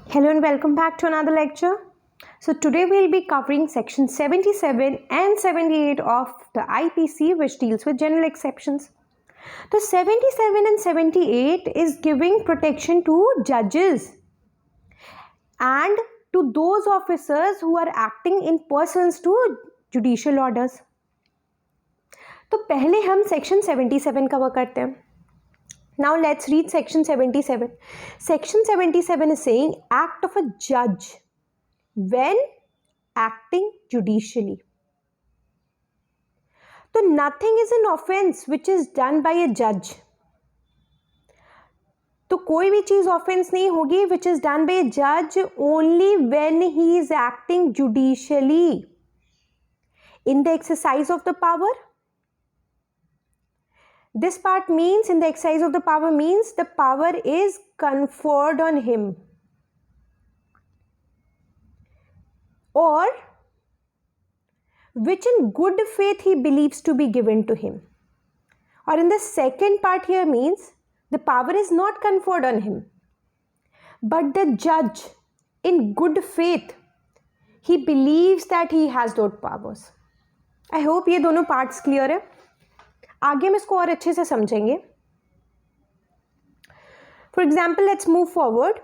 Hello and welcome back to another lecture. So today we'll be covering section 77 and 78 of the IPC, which deals with general exceptions. The 77 and 78 is giving protection to judges and to those officers who are acting in persons to judicial orders. तो पहले हम section 77 cover करते हैं. Now let's read section 77. Section 77 is saying act of a judge when acting judicially. So nothing is an offense which is done by a judge. तो कोई भी चीज offence नहीं होगी which is done by a judge only when he is acting judicially in the exercise of the power. This part means in the exercise of the power means the power is conferred on him or which in good faith he believes to be given to him. Or in the second part here means the power is not conferred on him, but the judge in good faith he believes that he has those powers. I hope ये दोनों parts clear है. आगे हम इसको और अच्छे से समझेंगे. For example, let's move forward.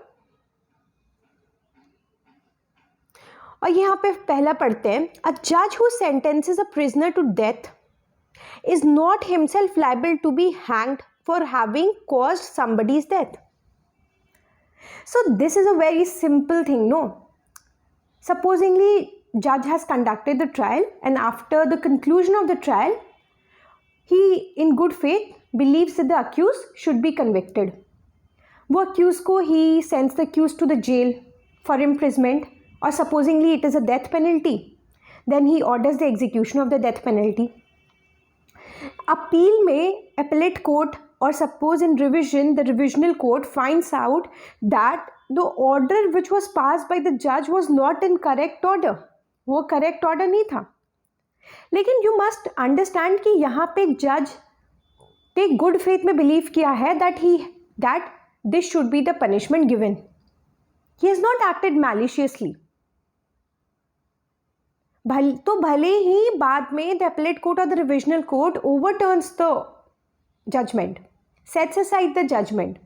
और यहाँ पे पहला पढ़ते हैं. A judge who sentences a prisoner to death is not himself liable to be hanged for having caused somebody's death. So this is a very simple thing, no? Supposingly, judge has conducted the trial and after the conclusion of the trial, he in good faith believes that the accused should be convicted. वो accused को he sends the accused to the jail for imprisonment or supposingly it is a death penalty. Then he orders the execution of the death penalty. Appeal में appellate court or suppose in revision the revisional court finds out that the order which was passed by the judge was not in correct order. वो correct order नहीं था. लेकिन you must understand कि यहाँ पे जज ने गुड फेथ में बिलीव किया है that this should be the punishment given. He has not acted maliciously. तो भले ही बाद में द अपीलेट कोर्ट और the revisional court overturns the judgment, sets aside the judgment,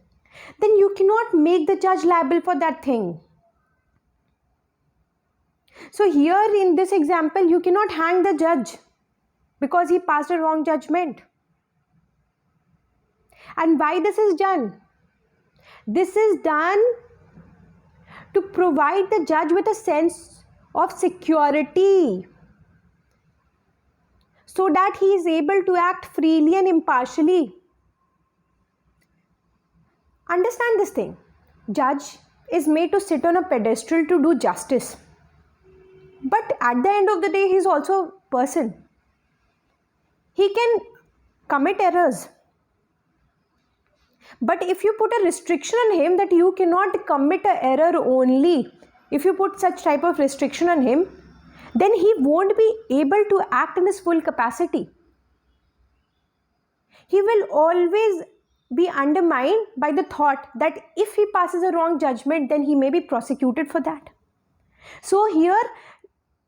then you can not make the जज liable for that thing. So here in this example, you cannot hang the judge because he passed a wrong judgment. And why this is done? This is done to provide the judge with a sense of security so that he is able to act freely and impartially. Understand this thing. Judge is made to sit on a pedestal to do justice. But at the end of the day, he is also a person. He can commit errors. But if you put a restriction on him that you cannot commit an error only, if you put such type of restriction on him, then he won't be able to act in his full capacity. He will always be undermined by the thought that if he passes a wrong judgment, then he may be prosecuted for that. So here,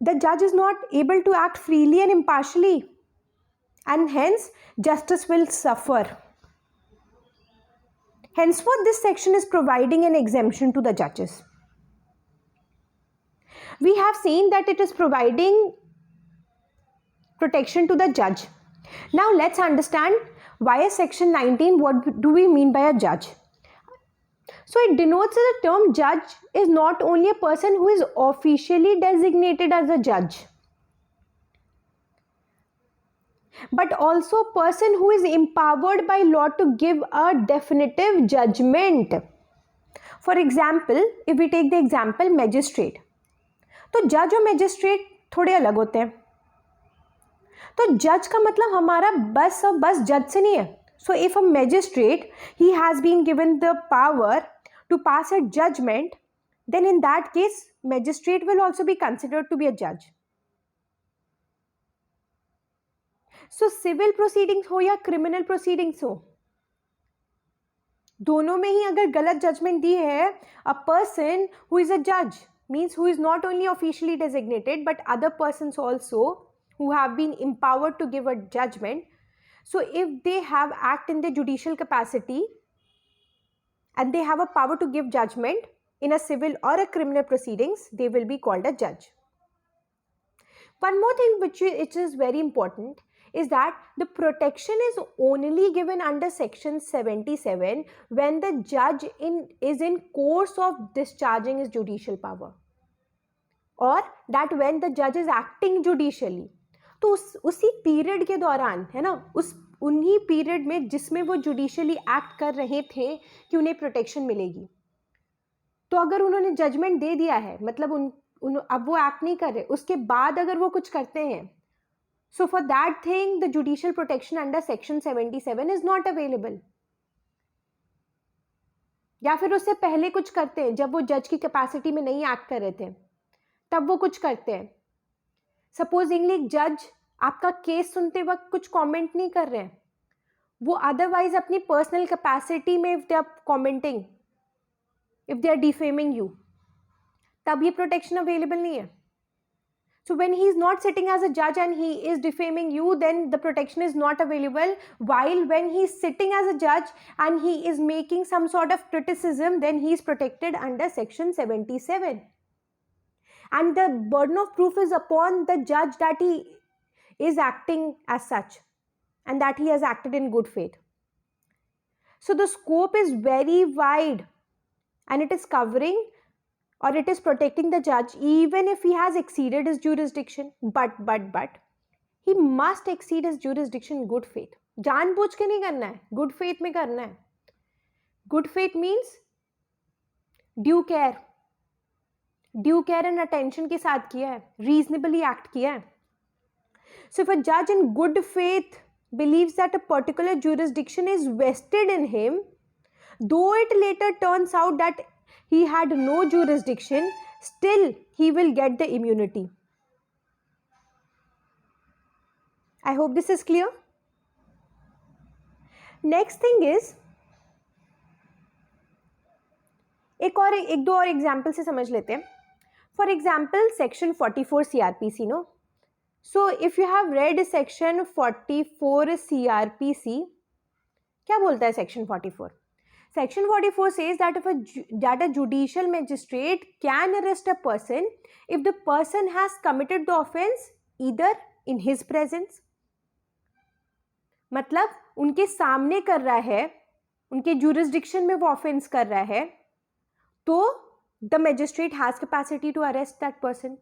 the judge is not able to act freely and impartially, and hence justice will suffer. Henceforth, this section is providing an exemption to the judges. We have seen that it is providing protection to the judge. Now let's understand why is section 19, what do we mean by a judge? So it denotes that the term judge is not only a person who is officially designated as a judge, but also a person who is empowered by law to give a definitive judgment. For example, if we take the example magistrate, तो जज और magistrate थोड़े अलग होते हैं. तो जज का मतलब हमारा बस और बस जज से नहीं है. So if a magistrate, he has been given the power to pass a judgment, then in that case, magistrate will also be considered to be a judge. So civil proceedings हो या criminal proceedings हो, दोनों में ही अगर गलत judgement दी है, a person who is a जज means who is not only officially designated but other persons also who have been empowered to give a judgment. So if they have act in the judicial capacity and they have a power to give judgment in a civil or a criminal proceedings, they will be called a judge. One more thing which is very important is that the protection is only given under section 77 when the judge is in course of discharging his judicial power, or that when the judge is acting judicially. तो उसी period के दौरान, है ना, उन्हीं period में जिसमें वो जुडिशियली एक्ट कर रहे थे कि उन्हें प्रोटेक्शन मिलेगी. तो अगर उन्होंने जजमेंट दे दिया है, मतलब अब वो एक्ट नहीं कर रहे, उसके बाद अगर वो कुछ करते हैं, so for that thing the judicial protection under section 77 is not available. या फिर उससे पहले कुछ करते हैं, जब वो जज की कैपेसिटी में नहीं एक्ट कर रहे थे, तब वो कुछ करते हैं. सपोजिंगली एक जज आपका केस सुनते वक्त कुछ कमेंट नहीं कर रहे हैं, वो अदरवाइज अपनी पर्सनल कैपेसिटी में if they are commenting, if they are defaming you, तब ये प्रोटेक्शन अवेलेबल नहीं है. So when he is not sitting as a judge and he is defaming you, then the protection is not available. While when he is sitting as a judge and he is making some sort of criticism, then he is protected under section 77. And the burden of proof is upon the judge that he is acting as such and that he has acted in good faith. So the scope is very wide and it is covering or it is protecting the judge even if he has exceeded his jurisdiction. But he must exceed his jurisdiction in good faith. जानबूझ के नहीं करना है, good faith में करना है. Good faith means due care and attention के साथ किया है, reasonably act किया है. So if a judge in good faith believes that a particular jurisdiction is vested in him, though it later turns out that he had no jurisdiction, still he will get the immunity. I hope this is clear. Next thing is, एक दो और example से समझ लेते हैं. For example section 44 CRPC, no. So if you have read section 44 CRPC, क्या बोलता है section 44? Section 44 says that that a judicial magistrate can arrest a person if the person has committed the offence either in his presence, मतलब उनके सामने कर रहा है, उनके jurisdiction में वो offence कर रहा है, तो the magistrate has capacity to arrest that person,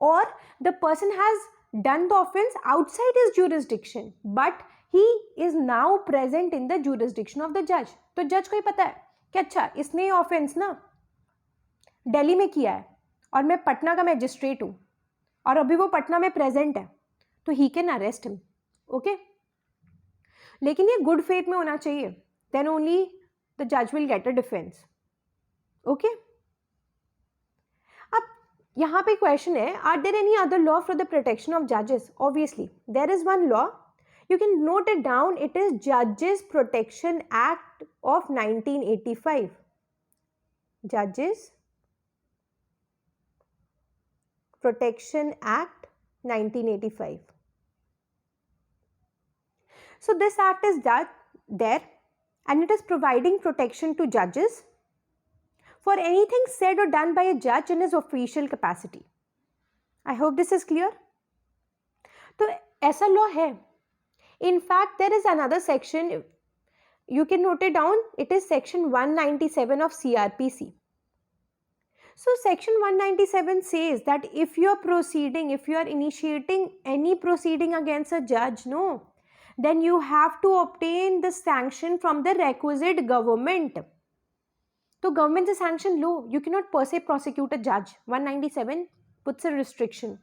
or the person has done the offence outside his jurisdiction but he is now present in the jurisdiction of the judge. तो जज को ही पता है कि अच्छा इसने ये ऑफेंस ना दिल्ली में किया है और मैं पटना का मैजिस्ट्रेट हूँ और अभी वो पटना में प्रेजेंट है, तो he can arrest him. Okay, लेकिन ये गुड फेथ में होना चाहिए, देन ओनली द जज will get a defence. Okay, अब यहाँ पे क्वेश्चन है, are there any other law for the protection of जजेस? Obviously there is one law. You can note it down. It is Judges Protection Act of 1985. Judges Protection Act 1985. So this act is there and it is providing protection to judges for anything said or done by a judge in his official capacity. I hope this is clear. तो ऐसा law है. In fact, there is another section, you can note it down, it is section 197 of CRPC. So section 197 says that if you are initiating any proceeding against a judge, no, then you have to obtain the sanction from the requisite government. So government से sanction low, you cannot per se prosecute a judge. 197 puts a restriction.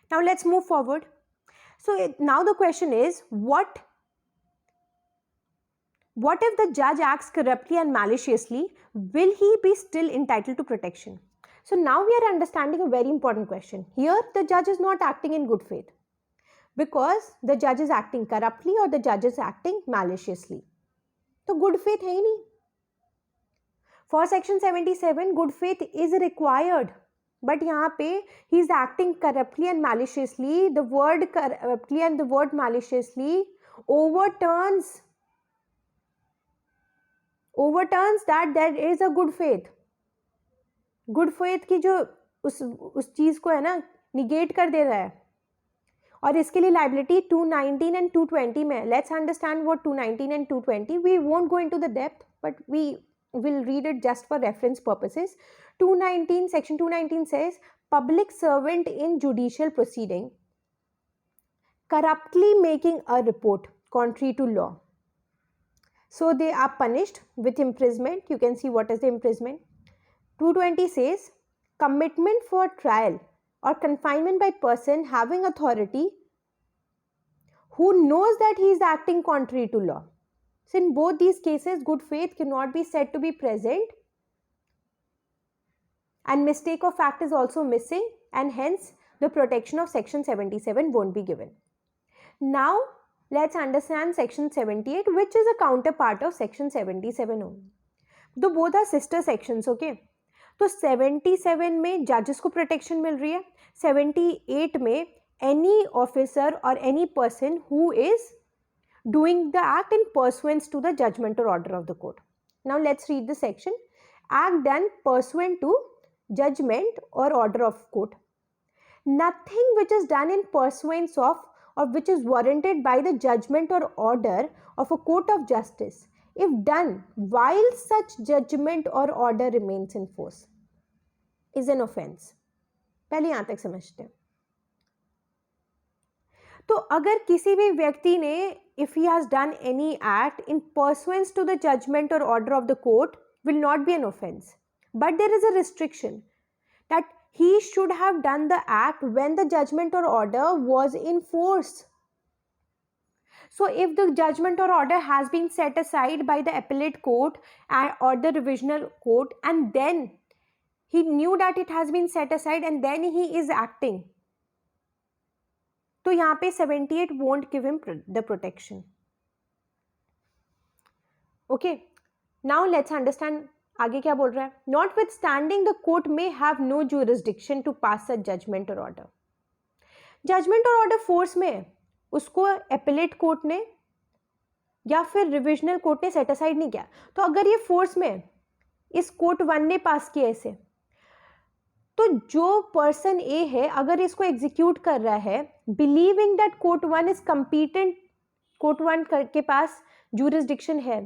Now let's move forward. So now the question is, what if the judge acts corruptly and maliciously? Will he be still entitled to protection? So now we are understanding a very important question. Here the judge is not acting in good faith because the judge is acting corruptly or the judge is acting maliciously. तो good faith है ही नहीं. For section 77 good faith is required, but यहाँ पे he is acting corruptly and maliciously. The word corruptly and the word maliciously overturns that there is a good faith. Good faith की जो उस चीज को है ना निगेट कर दे रहा है. और इसके लिए लाइबिलिटी 219 एंड 220 में. Let's understand what 219 and 220. We won't go into the depth, but we will read it just for reference purposes. 219, section 219 says public servant in judicial proceeding corruptly making a report contrary to law, so they are punished with imprisonment. You can see what is the imprisonment. 220 says commitment for trial or confinement by person having authority who knows that he is acting contrary to law. So in both these cases, good faith cannot be said to be present, and mistake of fact is also missing, and hence the protection of section 77 won't be given. Now let's understand section 78, which is a counterpart of section 77 only. Though both are sister sections, okay? तो 77 में judges को protection मिल रही है, 78 में any officer or any person who is doing the act in pursuance to the judgment or order of the court. Now let's read the section. Act done pursuant to judgment or order of court. Nothing which is done in pursuance of or which is warranted by the judgment or order of a court of justice, if done while such judgment or order remains in force, is an offense. पहले यहाँ तक समझते हैं. तो अगर किसी भी व्यक्ति ने if he has done any act in pursuance to the judgment or order of the court will not be an offense, but there is a restriction that he should have done the act when the judgment or order was in force. So if the judgment or order has been set aside by the appellate court or the revisional court, and then he knew that it has been set aside and then he is acting, तो यहाँ पे 78 won't give him the protection. Okay, now let's understand आगे क्या बोल रहा है. Notwithstanding the court may have no jurisdiction to pass a judgment or order. Judgment or order force में है, उसको appellate court ने या फिर revisional court ने set aside नहीं किया. तो अगर ये force में है, इस court 1 ने pass किया इसे, तो जो पर्सन ए है अगर इसको एग्जीक्यूट कर रहा है believing that court 1 is competent, court 1 के पास jurisdiction है,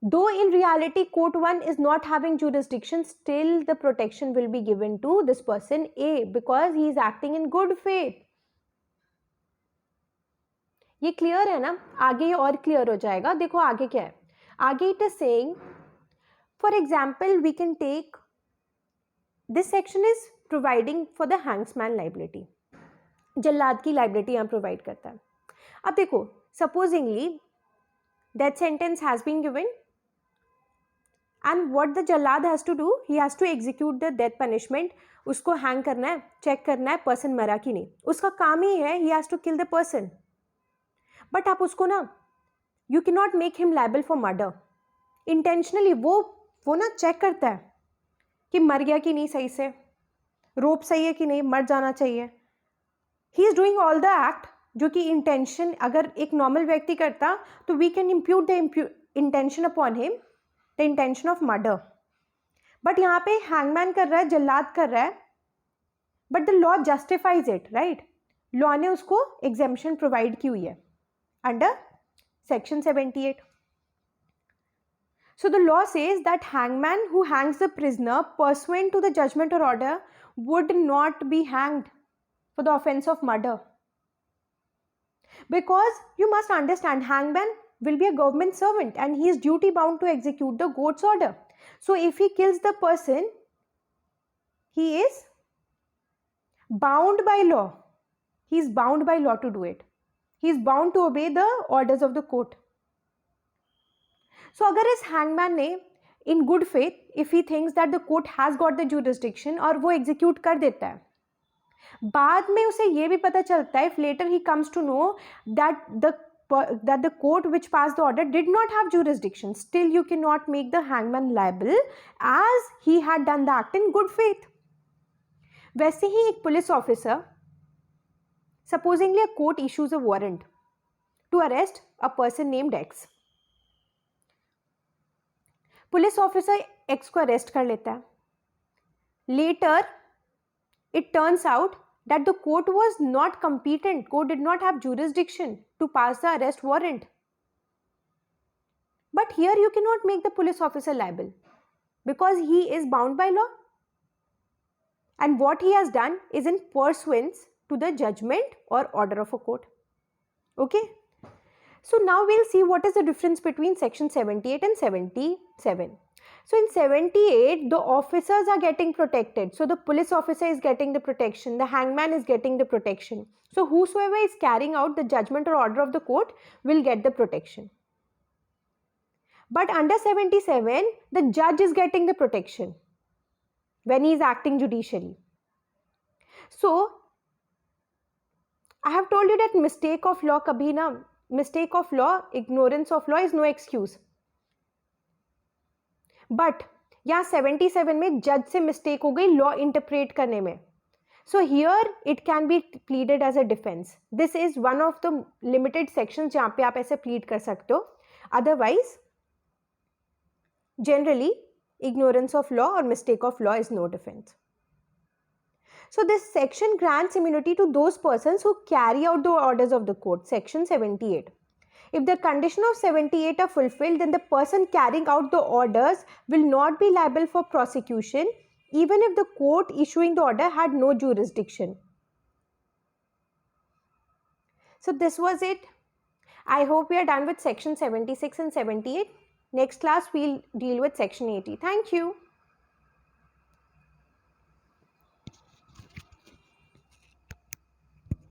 though in reality court 1 is not having jurisdiction, still the protection will be given to this person A because he is acting in good faith. ये clear है ना? आगे ये और clear हो जाएगा. देखो आगे क्या है. आगे it is saying, for example we can take this section is providing for the hangman liability. जल्लाद की लाइबिलिटी यहाँ प्रोवाइड करता है. अब देखो, supposingly death sentence has been given and what the जल्लाद has to do, he has to execute the death punishment. उसको hang करना है, चेक करना है पर्सन मरा कि नहीं. उसका काम ही है, he has to kill the person. But आप उसको ना, you can not make him liable for murder intentionally. वो ना चेक करता है कि मर गया कि नहीं, सही से रोप सही है कि नहीं, मर जाना चाहिए. He is doing all the act जो कि इंटेंशन अगर एक नॉर्मल व्यक्ति करता तो we can impute the intention upon him, the intention of murder. But यहाँ पे हैंगमैन कर रहा है, जल्लाद कर रहा है, but the law justifies it, right. Law ने उसको एग्जेम्पशन प्रोवाइड की हुई है under section 78. So the law says that hangman who hangs the prisoner pursuant to the judgment or order would not be hanged for the offense of murder. Because you must understand, hangman will be a government servant and he is duty bound to execute the court's order. So if he kills the person, he is bound by law. He is bound by law to do it. He is bound to obey the orders of the court. So अगर इस hangman ने in good faith, if he thinks that the court has got the jurisdiction और वो execute कर देता है, बाद में उसे ये भी पता चलता है, if later he comes to know that the that the court which passed the order did not have jurisdiction, still you cannot make the hangman liable as he had done the act in good faith. वैसे ही एक police officer, supposingly a court issues a warrant to arrest a person named X. Police officer X को arrest कर लेता है. Later, it turns out that the court was not competent, court did not have jurisdiction to pass the arrest warrant. But here you cannot make the police officer liable because he is bound by law. And what he has done is in pursuance to the judgment or order of a court. Okay? So now we'll see what is the difference between section 78 and 77. So in 78, the officers are getting protected. So the police officer is getting the protection, the hangman is getting the protection. So whosoever is carrying out the judgment or order of the court will get the protection. But under 77, the judge is getting the protection when he is acting judicially. So I have told you that mistake of law kabhi na, mistake of law, ignorance of law is no excuse. But यहाँ 77 में जज से mistake हो गई law interpret करने में. So here it can be pleaded as a defense. This is one of the limited sections जहाँ पे आप ऐसे plead कर सकते हो. Otherwise, generally, ignorance of law or mistake of law is no defense. So this section grants immunity to those persons who carry out the orders of the court. Section 78. If the condition of 78 are fulfilled, then the person carrying out the orders will not be liable for prosecution, even if the court issuing the order had no jurisdiction. So this was it. I hope we are done with section 76 and 78. Next class, we'll deal with section 80. Thank you.